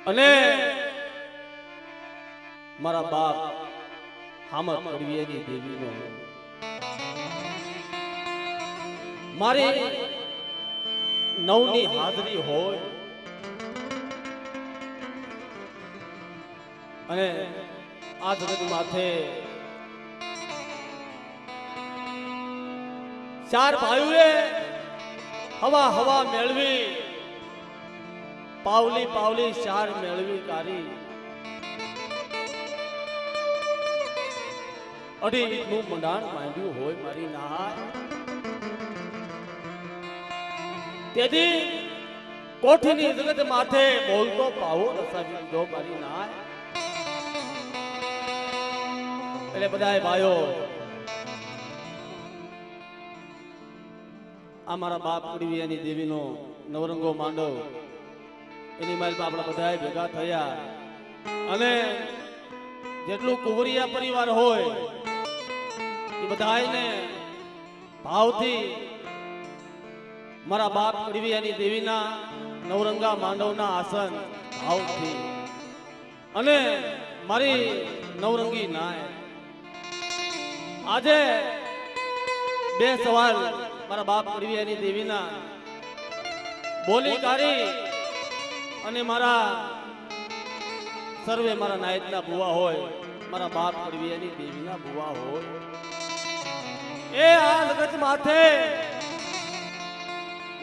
અને મારા બાપ હામત કડવીયાની દેવીનો મારી નવની હાજરી હોય અને આ જગત માથે ચાર ભાઈઓએ હવા હવા મેળવી પાવલી પાવલી ચાર મેળવી કારી અઢી નું મંડાણ માંડ્યું હોય મારી નાય તેથી કોઠીની જગત માથે બોલતો પાવો રસાવી દીધો મારી નાય એટલે બધાય ભાઈઓ આ મારા બાપ કડવીયાની દેવીનો નવરંગો માંડવ એની માલ આપણા બધાય ભેગા થયા અને જેટલું કુંવરિયા પરિવાર હોય એ બધાયને ભાવથી મારા બાપ કડવીયાની દેવીના નવરંગા માંડવના આસન ભાવથી અને મારી નવરંગી નાય આજે બે સવાલ મારા બાપ કડવીયાની દેવીના બોલી કાઢી અને મારા સર્વે મારા નાયતના ભુવા હોય મારા બાપ કડવીયાની દેવીના ભુવા હોય એ આ જગત માથે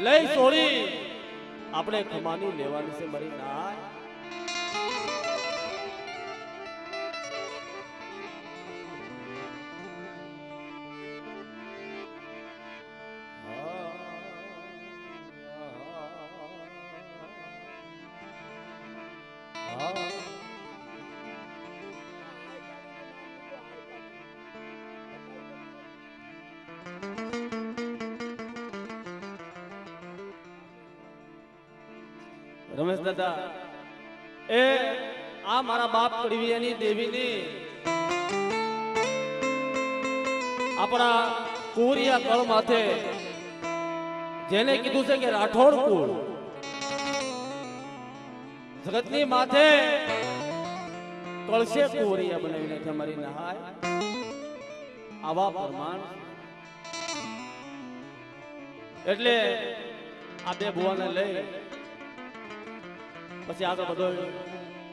લઈ છોડી આપણે ખમાની લેવાની છે મારી નાય રમેશ દાદા એ આ મારા બાપ કડવીયાની દેવીની આપણા કુંવરિયા કળ માથે જેને કીધું છે કે રાઠોડ કુળ જગતની માથે કળશે કુંવરિયા બનાવીને તમારી નહાય આવા પ્રમાણ એટલે આ બે ભુવાને લઈ પછી આગળ બધો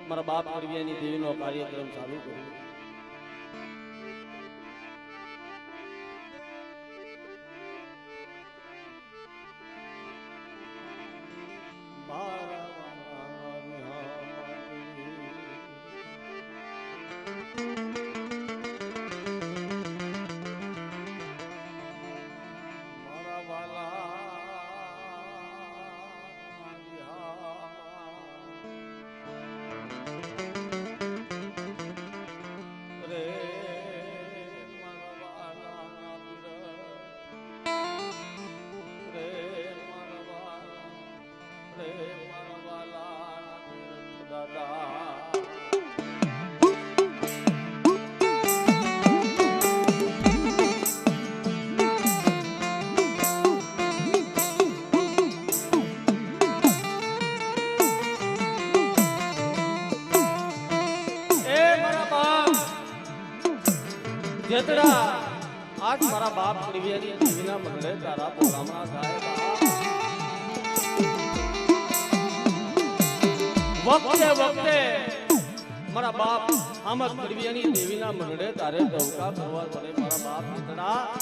મારા બાપ કડવીયાની દેવીનો કાર્યક્રમ ચાલુ કર્યો જેતડા આજ મારા બાપ કડવીયાની દેવીના મંડળે તારા બોલામણા થાય વખતે વખતે મારા બાપ હામત કડવીયાની દેવીના મંડળે તારે ડવકા કરવા પડે મારા બાપ જેતડા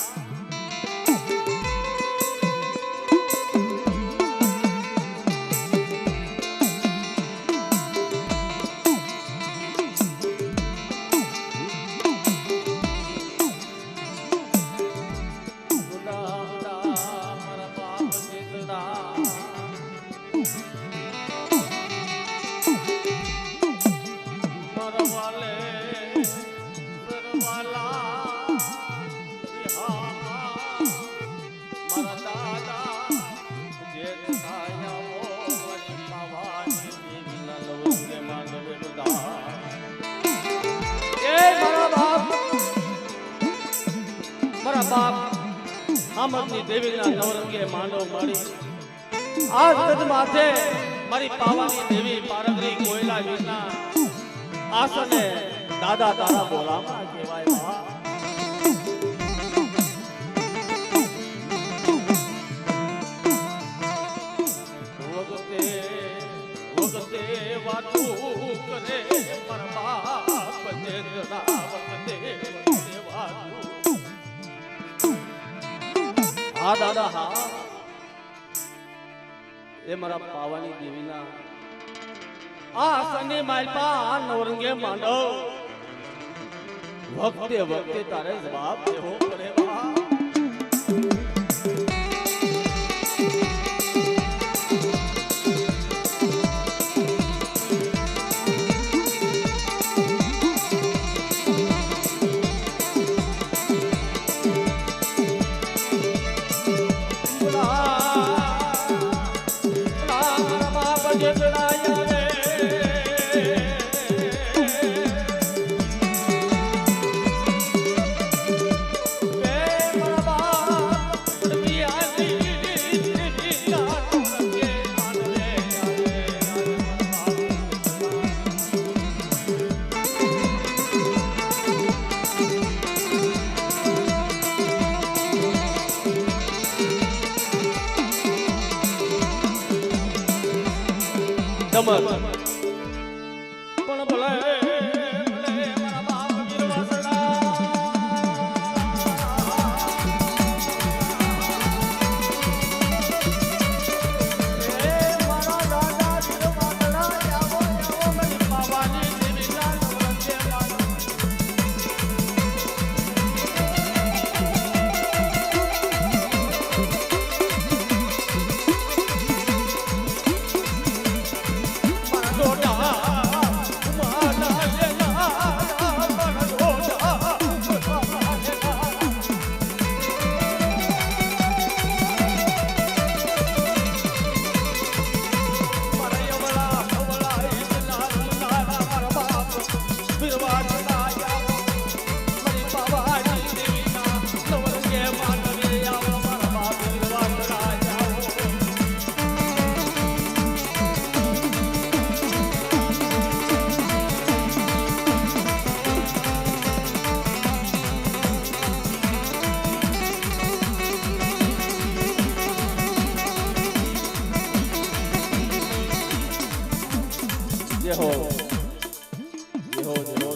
બાપ આમદની દેવીના નવરંગે માંડવ મળી આ જગત માથે મારી પાવાની દેવી પારગરી કોયલા વિના આસને દાદા તારા બોલામાં કહેવાય બા વખતે વાતું કરે મારા બાપ જેતના વખતે વાતું હા દાદા હા એ મારા પાવાની દેવીના આ સને માલપા નવરંગે માંડવ વખતે વખતે તારે જવાબ દેવો પડે બા પણ ભલે મારા બાપ વીરવાસડા મારા દાદા વીરવાસડા આવો મારી પાવાની દેવીના નવરંગે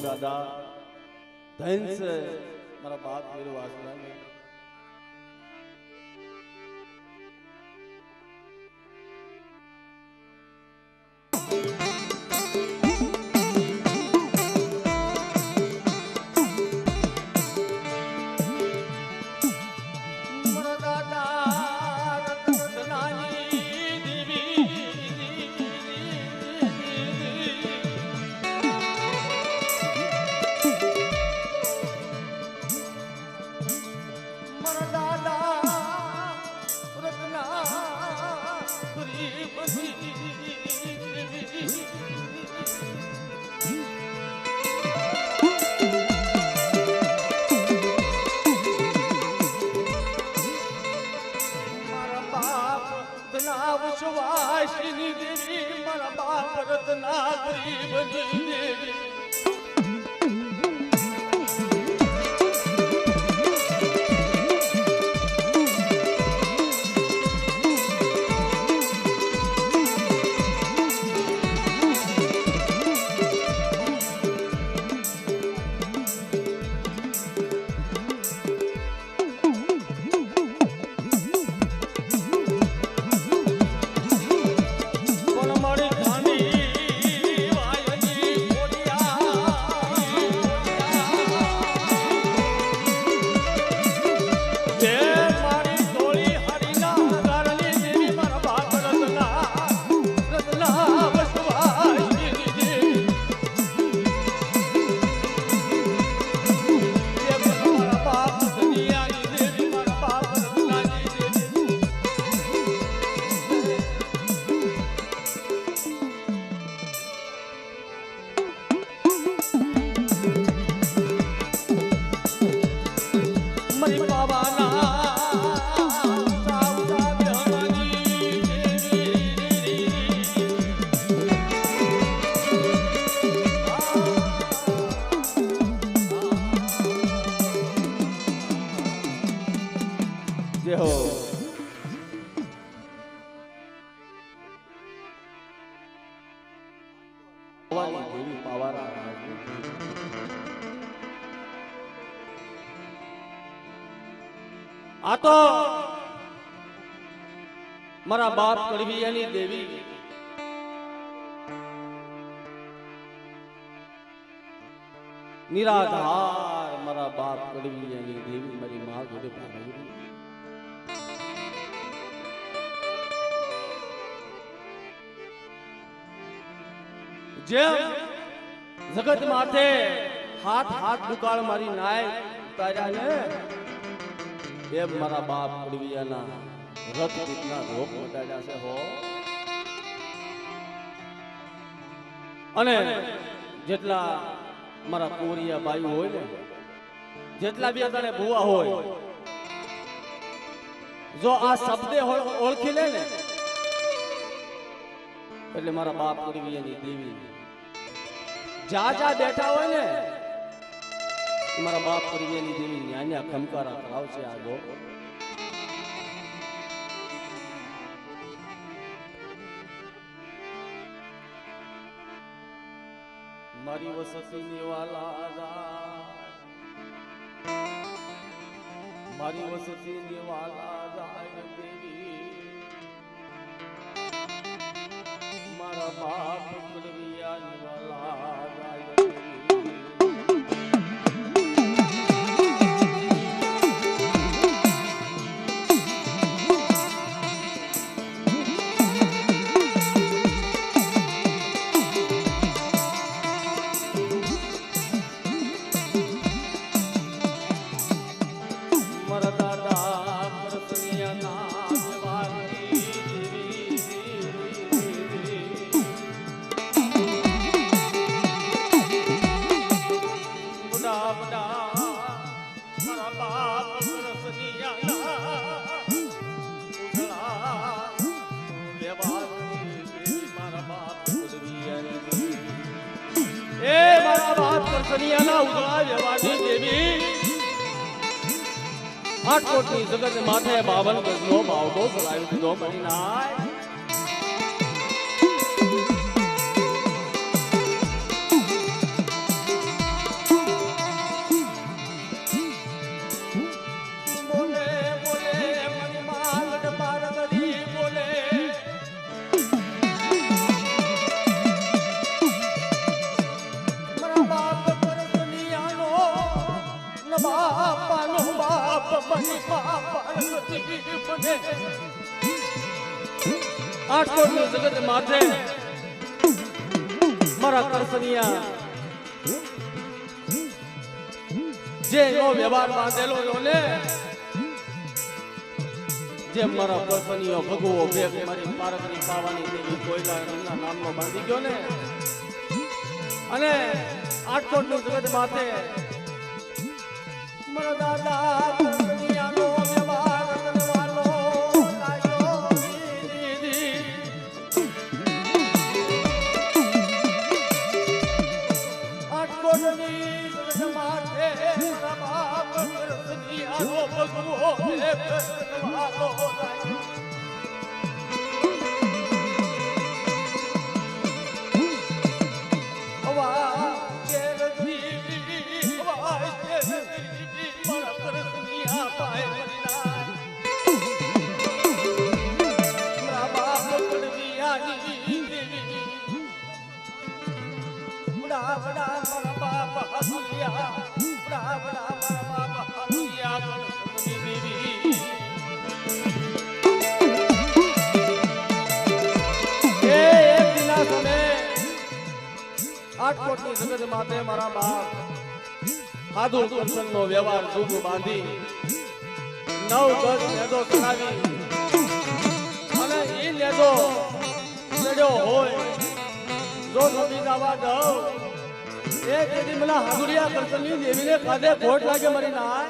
દાદા ધન છે મારા બાપ વીરવાસડા ને વાશની દેવી મારા બાપ રત્ના ગરીબની દેવી કોણ મળી ખાની વાયની કોડિયા પાવાની દેવી પાવારા આ તો મારા બાપ કડવીયાની દેવી નિરાધાર મારા બાપ કડવીયાની દેવી મારી માં જોડે ભાગી જેમ જગત માથે હાથ હાથ દુકાળ મારી નાય ઉતાર્યા ને એમ મારા બાપ કડવીયાના રથ રીતના રોગ મટાડ્યા છે હો. અને જેટલા મારા કોરિયા બાઈ હોય ને જેટલા બી તને ભુવા હોય જો આ શબ્દે ઓળખી લે ને એટલે મારા બાપ કડવીયાની દેવી જા બેઠા હોય ને મારા બાપ કડવીયાની દેવી ન્યાન્યા ખમકારા કરાવશે આગો. મારી વસતી નિવાલા મારી વસતી નિવાલા જાય દેવી મારા બાપ કડવીયા નિવાલા જાય આટકોટની જગત માથે 52 ગજનો બાવડો ચલાવી દીધો મરી નાય. બોલે બોલે મની માગડ પારગરી બોલે મારા બાપ પરસનિયાનો ન બાપાનો બાપ બની પારગરી બને. આટકોટની જગત માથે મારા કરસનિયા જે નો વ્યવહાર બાંધેલો લો ને જે મારા કરસનિયો ભગવો ભેગ મારી પારગરી પાવાની દેવી કોયલા રંગના નામનો બાંધી ગયો ને અને આટકોટની જગત માથે મારા દાદા કરસનિયાનો વ્યવહાર કરવાનો લાગ્યો દીદી. આટકોટની જગત માથે મારા બાપ કરસનિયાનો ભગવો ભેગ કરવાનો લાગ્યો. આટકોટની જગત માથે મારા બાપ સાધુ કરસનનો વ્યવહાર જૂનું બાંધી 9 ગજ નેદો ચડાવી અને એ નેદો ચડ્યો હોય જો નબી દાવા દઉં એ તેથી મને હાદુરિયા કરસનની દેવીને કાંધે ખોટ લાગે મરી ના.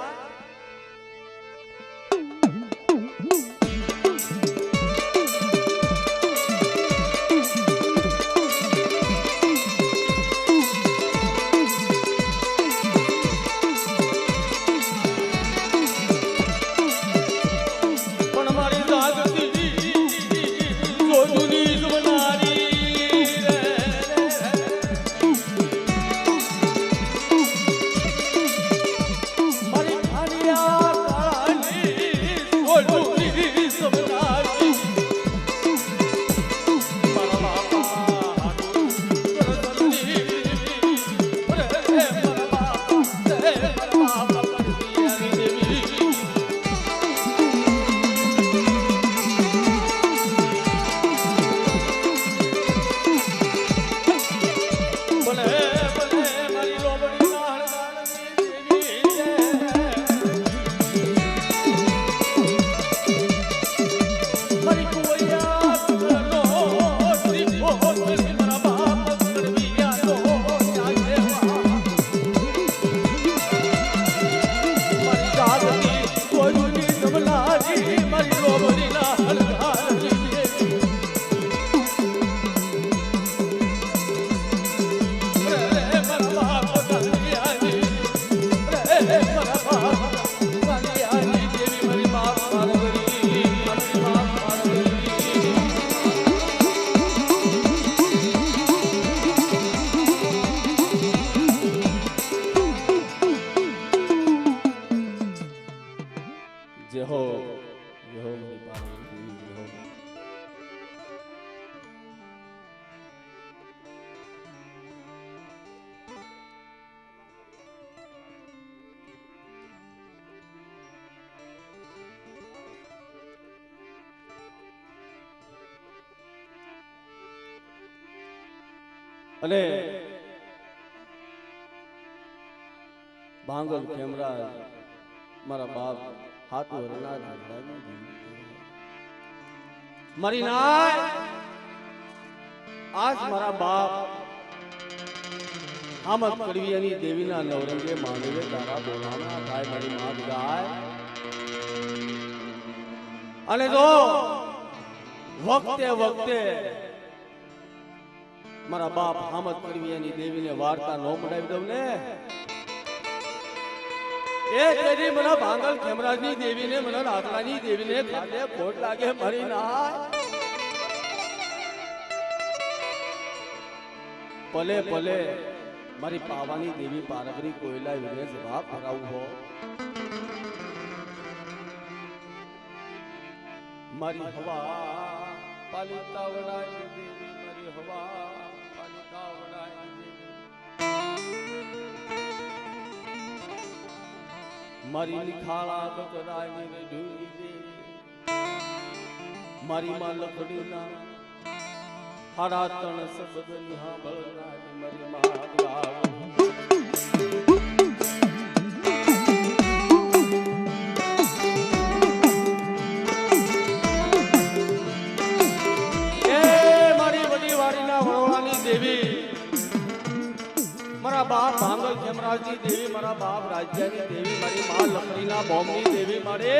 અને ભાંગલ ખેમરાજ મારા બાપ હાથ વરનાર મારી નાય આજ મારા બાપ આમદ કડવીયાની દેવીના નવરંગે માંડવે તારા બોલાવના થાય મારી માત ગાય અને જો વખતે વખતે મારા બાપ આમદ કડવીયાની દેવીને વાર્તા નો મડાવી દઉં ને એ તેરી મને ભાંગલ ખેમરાજની દેવીને મને રાતલાની દેવીને ખાતે ખોટ લાગે મરી નાય પલે પલે મારી પાવાની દેવી પારગરી કોયલા વિને જવાબ કરાવું હો મારી હવા પાલિતા વડાય દેવી મારી હવા પાલિતા વડાય મારી નિખાળા બકરાય ને ઢૂંઢી દે મારી માં લખડીના હાડા તણ શબ્દ નિહાળનારી મારી માં ગાવ એ મારી વડી વાડીના વડોળાની દેવી મારા બાપ ભાંગલ ખેમરાજની દેવી મારા બાપ રાજ્યની દેવી મારી માં લકડીના બોમ્બની દેવી મારે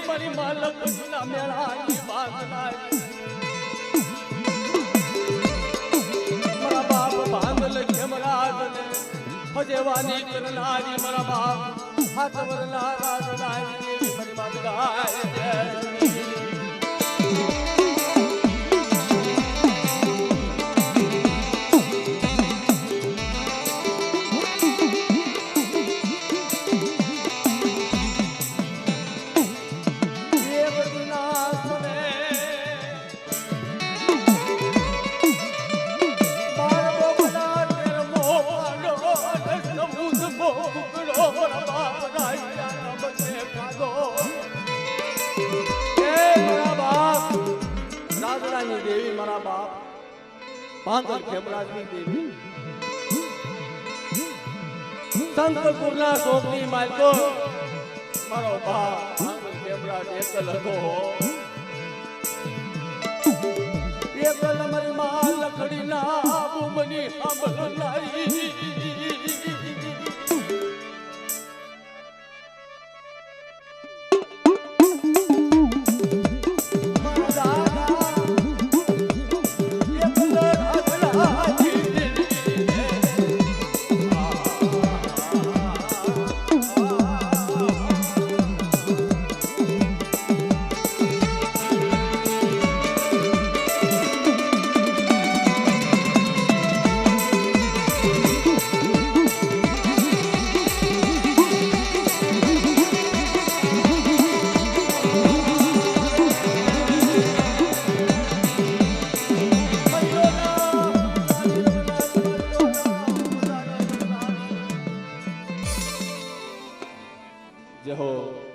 મારી માલક ના મેળાની બાંધનારી મારા બાપ ભાંગલ ખેમરાજ ને ફજેવાની કરનારી મારા બાપ હાથ વરના રાજનારી દેવી મારી બાત ગાય દેવી મારા બાપ ભાંગલ ખેમરાજની દેવી શંકરપુરના શોકની માલકો મારો બાપ ભાંગલ ખેમરાજ એકલ હતો એકલ મારી માં લખડીના બુમની સાંભળનારી જય હો